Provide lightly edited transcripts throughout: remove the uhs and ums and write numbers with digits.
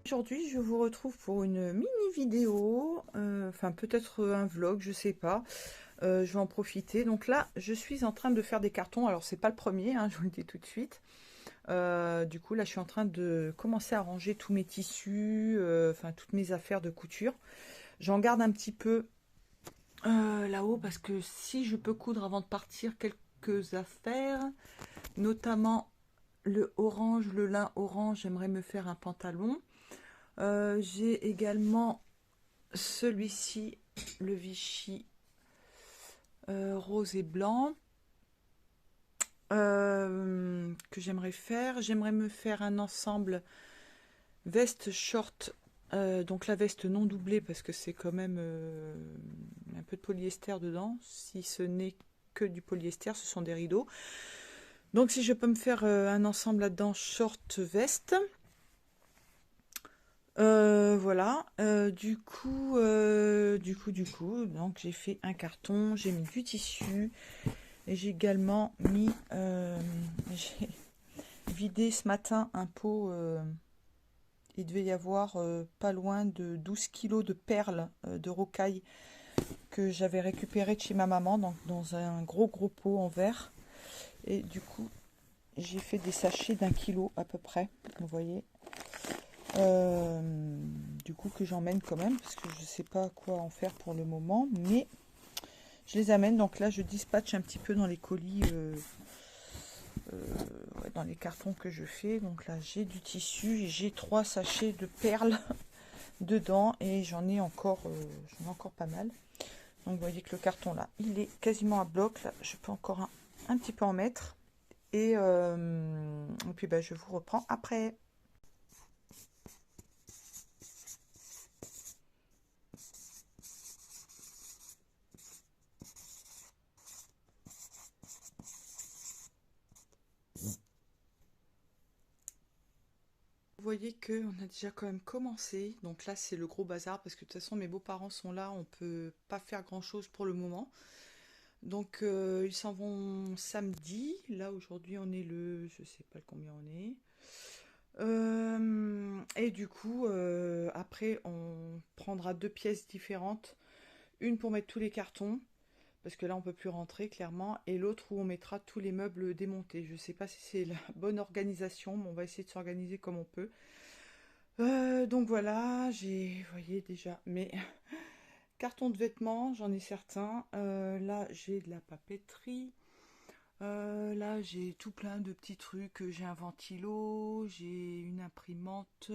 Aujourd'hui, je vous retrouve pour une mini vidéo, enfin peut-être un vlog, je sais pas. Je vais en profiter. Donc là, je suis en train de faire des cartons. Alors c'est pas le premier, hein, je vous le dis tout de suite. Du coup, là, je suis en train de commencer à ranger tous mes tissus, enfin toutes mes affaires de couture. J'en garde un petit peu là-haut parce que si je peux coudre avant de partir quelques affaires, notamment le orange, le lin orange, j'aimerais me faire un pantalon. J'ai également celui-ci, le Vichy rose et blanc, que j'aimerais faire. J'aimerais me faire un ensemble veste short, donc la veste non doublée parce que c'est quand même un peu de polyester dedans. Si ce n'est que du polyester, ce sont des rideaux. Donc si je peux me faire un ensemble là-dedans, short veste. Voilà, donc j'ai fait un carton, j'ai mis du tissu et j'ai également mis, j'ai vidé ce matin un pot, il devait y avoir pas loin de 12 kilos de perles de rocaille que j'avais récupéré de chez ma maman, donc dans un gros pot en verre. Et du coup, j'ai fait des sachets d'1 kilo à peu près, vous voyez. Euh, du coup que j'emmène quand même parce que je sais pas quoi en faire pour le moment, mais je les amène. Donc là je dispatche un petit peu dans les colis, ouais, dans les cartons que je fais. Donc là j'ai du tissu, j'ai 3 sachets de perles dedans et j'en ai encore pas mal. Donc vous voyez que le carton là il est quasiment à bloc. Là je peux encore un petit peu en mettre et puis bah, je vous reprends après. Vous voyez que on a déjà quand même commencé. Donc là, c'est le gros bazar parce que de toute façon, mes beaux-parents sont là. On peut pas faire grand-chose pour le moment. Donc ils s'en vont samedi. Là, aujourd'hui, on est je sais pas combien on est. Et du coup, après, on prendra 2 pièces différentes. Une pour mettre tous les cartons, parce que là, on peut plus rentrer clairement. Et l'autre où on mettra tous les meubles démontés. Je sais pas si c'est la bonne organisation, mais on va essayer de s'organiser comme on peut. Donc voilà, vous voyez déjà mes cartons de vêtements, j'en ai certains. Là, j'ai de la papeterie. Là, j'ai tout plein de petits trucs. J'ai un ventilo, j'ai une imprimante.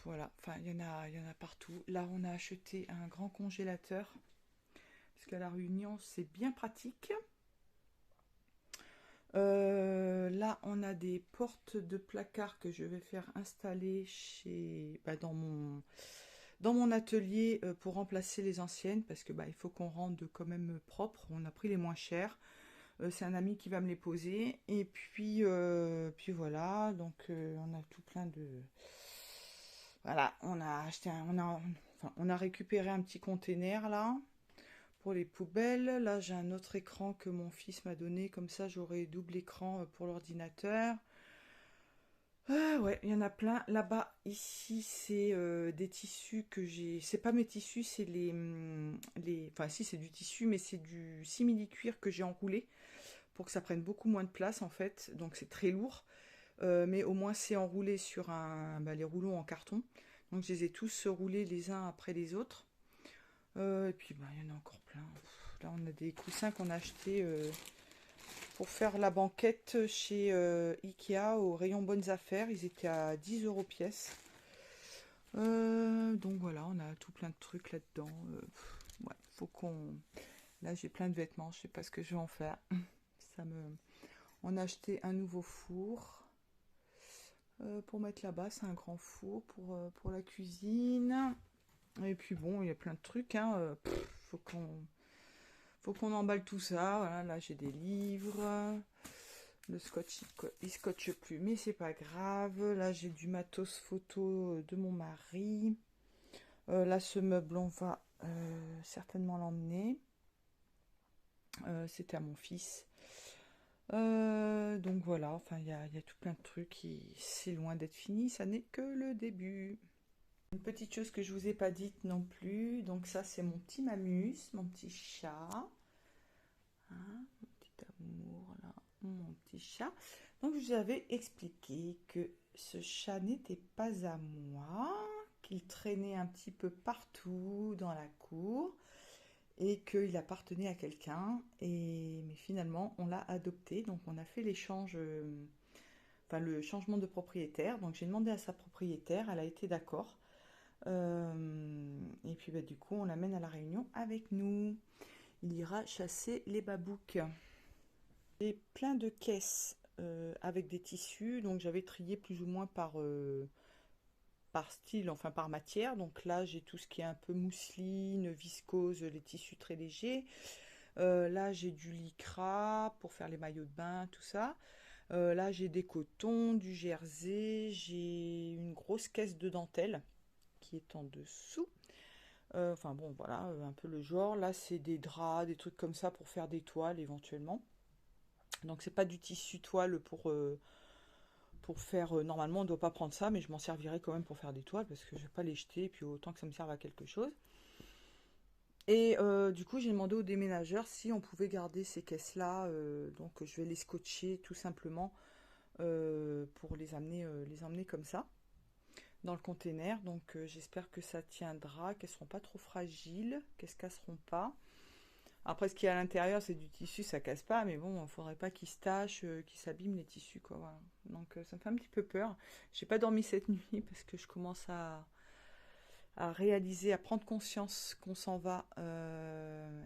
Voilà, enfin, il y en a partout. Là, on a acheté un grand congélateur, parce qu'à La Réunion, c'est bien pratique. Là, on a des portes de placard que je vais faire installer dans mon atelier pour remplacer les anciennes parce que bah, il faut qu'on rende quand même propre. On a pris les moins chers. C'est un ami qui va me les poser. Et puis voilà. Donc on a tout plein de. Voilà, on a acheté enfin, on a récupéré un petit container là pour les poubelles. Là, j'ai un autre écran que mon fils m'a donné. Comme ça, j'aurai double écran pour l'ordinateur. Ouais, il y en a plein. Là-bas, ici, c'est des tissus que j'ai. C'est pas mes tissus, c'est Enfin, si, c'est du tissu, mais c'est du simili-cuir que j'ai enroulé pour que ça prenne beaucoup moins de place, en fait. Donc, c'est très lourd. Mais au moins, c'est enroulé sur les rouleaux en carton. Donc, je les ai tous roulés les uns après les autres. Et puis, bah, il y en a encore plein. Là, on a des coussins qu'on a achetés pour faire la banquette chez Ikea au rayon bonnes affaires. Ils étaient à 10 euros pièce. Donc voilà, on a tout plein de trucs là-dedans. Ouais, faut qu'on. Là, j'ai plein de vêtements, je sais pas ce que je vais en faire. Ça me. On a acheté un nouveau four pour mettre là-bas. C'est un grand four pour la cuisine. Et puis bon, il y a plein de trucs. Hein. Faut qu'on emballe tout ça. Voilà, là, j'ai des livres. Le scotch, il scotche plus, mais c'est pas grave. Là, j'ai du matos photo de mon mari. Là, ce meuble, on va certainement l'emmener. C'était à mon fils. Donc voilà, enfin il y a tout plein de trucs c'est loin d'être fini, ça n'est que le début. Une petite chose que je vous ai pas dite non plus, donc ça c'est mon petit Mamus, mon petit chat, hein, mon petit amour là, mon petit chat. Donc je vous avais expliqué que ce chat n'était pas à moi, qu'il traînait un petit peu partout dans la cour et qu'il appartenait à quelqu'un. Mais finalement on l'a adopté, donc on a fait l'échange, enfin le changement de propriétaire. Donc j'ai demandé à sa propriétaire, elle a été d'accord. Et puis bah, du coup, on l'amène à la Réunion avec nous. Il ira chasser les babouks. J'ai plein de caisses avec des tissus, donc j'avais trié plus ou moins par style, enfin par matière. Donc là, j'ai tout ce qui est un peu mousseline, viscose, les tissus très légers. Là, j'ai du lycra pour faire les maillots de bain, tout ça. Là, j'ai des cotons, du jersey, j'ai une grosse caisse de dentelle qui est en dessous. Enfin bon, voilà, un peu le genre. Là, c'est des draps, des trucs comme ça pour faire des toiles éventuellement. Donc c'est pas du tissu toile pour faire. Normalement, on ne doit pas prendre ça, mais je m'en servirai quand même pour faire des toiles parce que je vais pas les jeter, et puis autant que ça me serve à quelque chose. Et du coup, j'ai demandé au déménageur si on pouvait garder ces caisses-là. Donc je vais les scotcher tout simplement pour les emmener comme ça dans le container. Donc j'espère que ça tiendra, qu'elles seront pas trop fragiles, qu'elles se casseront pas. Après, ce qu'il y a à l'intérieur, c'est du tissu, ça casse pas, mais bon, il faudrait pas qu'ils se tachent, qu'ils s'abîment les tissus, quoi. Voilà. Donc ça me fait un petit peu peur. J'ai pas dormi cette nuit parce que je commence à réaliser, à prendre conscience qu'on s'en va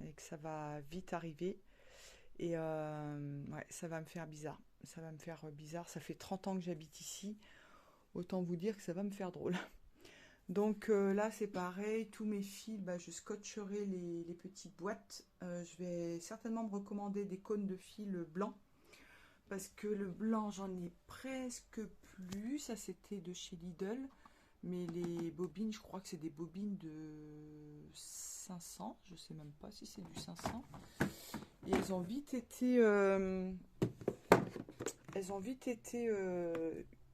et que ça va vite arriver. Et ouais, ça va me faire bizarre. Ça va me faire bizarre. Ça fait 30 ans que j'habite ici. Autant vous dire que ça va me faire drôle. Donc là, c'est pareil. Tous mes fils, bah, je scotcherai les petites boîtes. Je vais certainement me recommander des cônes de fil blancs. Parce que le blanc, j'en ai presque plus. Ça, c'était de chez Lidl. Mais les bobines, je crois que c'est des bobines de 500. Je sais même pas si c'est du 500. Et elles ont vite été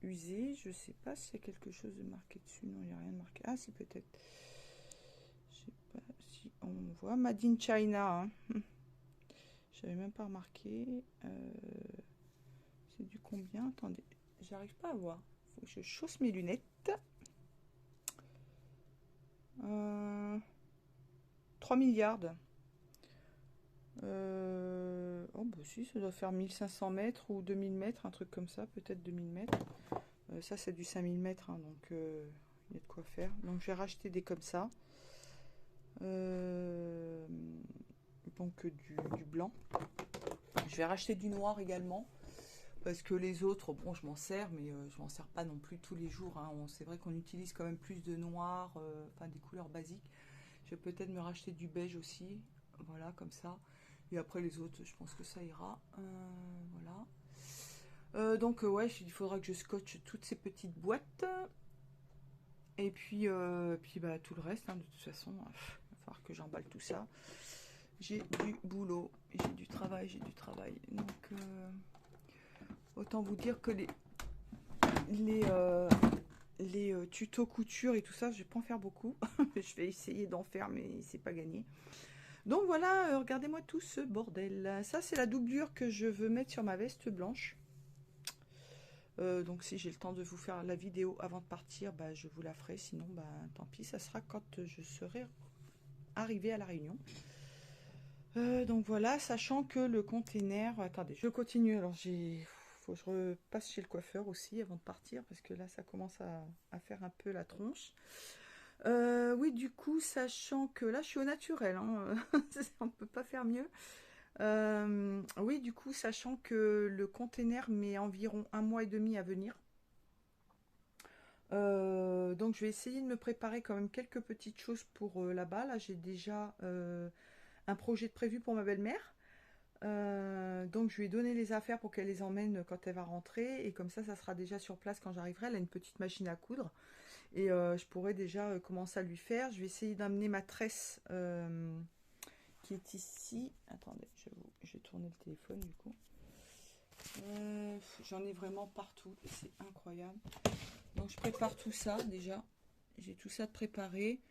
usées. Je sais pas s'il y a quelque chose de marqué dessus. Non, il n'y a rien de marqué. Ah, si, peut-être. Je sais pas si on voit. Made in China. Hein. J'avais même pas remarqué. C'est du combien? Attendez, j'arrive pas à voir. Faut que je chausse mes lunettes. 3 milliards. Oh bah si, ça doit faire 1500 mètres ou 2000 mètres, un truc comme ça, peut-être 2000 mètres. Ça c'est du 5000 mètres, hein, donc il y a de quoi faire. Donc j'ai racheté des comme ça. Donc du blanc. Je vais racheter du noir également. Parce que les autres, bon, je m'en sers, mais je m'en sers pas non plus tous les jours. Hein. C'est vrai qu'on utilise quand même plus de noir, enfin des couleurs basiques. Je vais peut-être me racheter du beige aussi. Voilà, comme ça. Et après les autres, je pense que ça ira. Voilà. Donc ouais, il faudra que je scotche toutes ces petites boîtes. Et puis bah, tout le reste, hein, de toute façon, il va falloir que j'emballe tout ça. J'ai du boulot, j'ai du travail, j'ai du travail. Donc autant vous dire que les tutos couture et tout ça, je vais pas en faire beaucoup. Je vais essayer d'en faire, mais c'est pas gagné. Donc voilà, regardez-moi tout ce bordel. Ça, c'est la doublure que je veux mettre sur ma veste blanche. Donc si j'ai le temps de vous faire la vidéo avant de partir, bah, je vous la ferai. Sinon, bah, tant pis, ça sera quand je serai arrivée à La Réunion. Donc voilà, sachant que le container... Attendez, je continue. Alors faut que je repasse chez le coiffeur aussi avant de partir, parce que là, ça commence à faire un peu la tronche. Oui, du coup, sachant que là, je suis au naturel, hein, on ne peut pas faire mieux. Oui, du coup, sachant que le container met environ 1 mois et demi à venir. Donc, je vais essayer de me préparer quand même quelques petites choses pour là-bas. Là, j'ai déjà un projet de prévu pour ma belle-mère. Donc, je lui ai donné les affaires pour qu'elle les emmène quand elle va rentrer. Et comme ça sera déjà sur place quand j'arriverai. Elle a une petite machine à coudre. Et je pourrais déjà commencer à lui faire. Je vais essayer d'amener ma tresse qui est ici. Attendez, je vais tourner le téléphone du coup. J'en ai vraiment partout, c'est incroyable. Donc je prépare tout ça déjà. J'ai tout ça de préparé.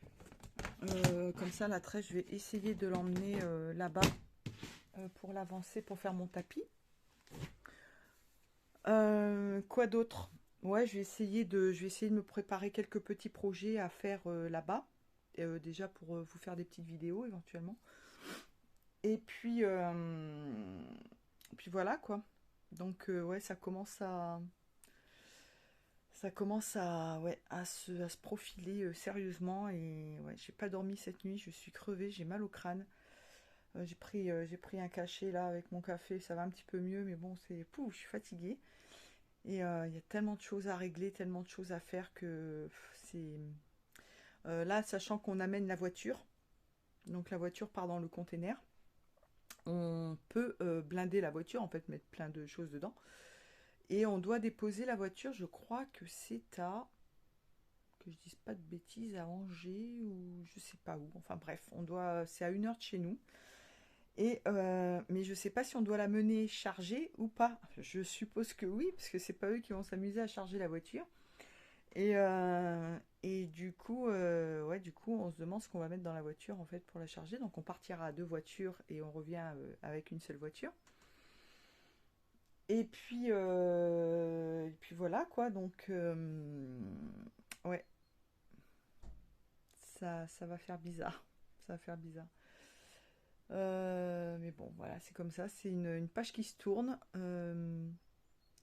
Comme ça, la tresse, je vais essayer de l'emmener là-bas pour l'avancer, pour faire mon tapis. Quoi d'autre? Ouais, je vais essayer de me préparer quelques petits projets à faire là-bas. Déjà pour vous faire des petites vidéos éventuellement. Et puis voilà quoi. Donc ouais, ça commence à, ouais, à se profiler sérieusement. Et ouais, j'ai pas dormi cette nuit, je suis crevée, j'ai mal au crâne. J'ai pris un cachet là avec mon café, ça va un petit peu mieux, mais bon, c'est pouf, je suis fatiguée. Et il y a tellement de choses à régler, tellement de choses à faire que c'est. Là, sachant qu'on amène la voiture, donc la voiture part dans le container, on peut blinder la voiture, en fait, mettre plein de choses dedans. Et on doit déposer la voiture, je crois que c'est à. Que je dise pas de bêtises, à Angers ou je sais pas où. Enfin bref, c'est à 1 heure de chez nous. Mais je sais pas si on doit la mener chargée ou pas. Je suppose que oui, parce que c'est pas eux qui vont s'amuser à charger la voiture. Et ouais, du coup, on se demande ce qu'on va mettre dans la voiture en fait pour la charger. Donc on partira à 2 voitures et on revient avec une seule voiture. Et puis voilà quoi. Donc ouais, ça va faire bizarre. Ça va faire bizarre. Mais bon, voilà, c'est comme ça. C'est une page qui se tourne.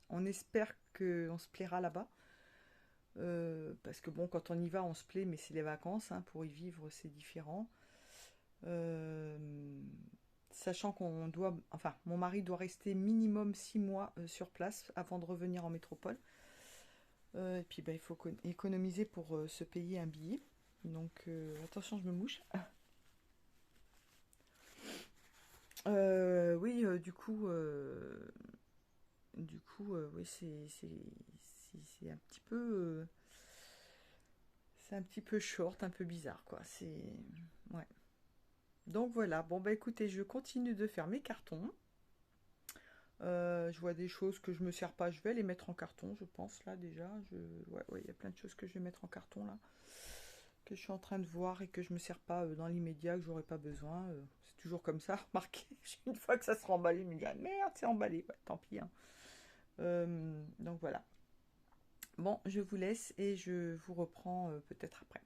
On espère qu'on se plaira là-bas. Parce que bon, quand on y va, on se plaît, mais c'est les vacances. Hein, pour y vivre, c'est différent. Euh, Sachant qu'on doit. Enfin, mon mari doit rester minimum 6 mois sur place avant de revenir en métropole. Et puis, bah, il faut économiser pour se payer un billet. Donc, attention, je me mouche. Oui, oui, c'est un petit peu, c'est un petit peu short, un peu bizarre, quoi. Ouais. Donc voilà. Bon bah écoutez, je continue de faire mes cartons. Je vois des choses que je me sers pas, je vais les mettre en carton, je pense là déjà. Ouais, ouais, il y a plein de choses que je vais mettre en carton là, que je suis en train de voir et que je me sers pas dans l'immédiat, que j'aurais pas besoin. C'est toujours comme ça, remarquez. Une fois que ça sera emballé, je me dis ah merde, c'est emballé. Ouais, tant pis. Hein. Donc voilà. Bon, je vous laisse et je vous reprends peut-être après.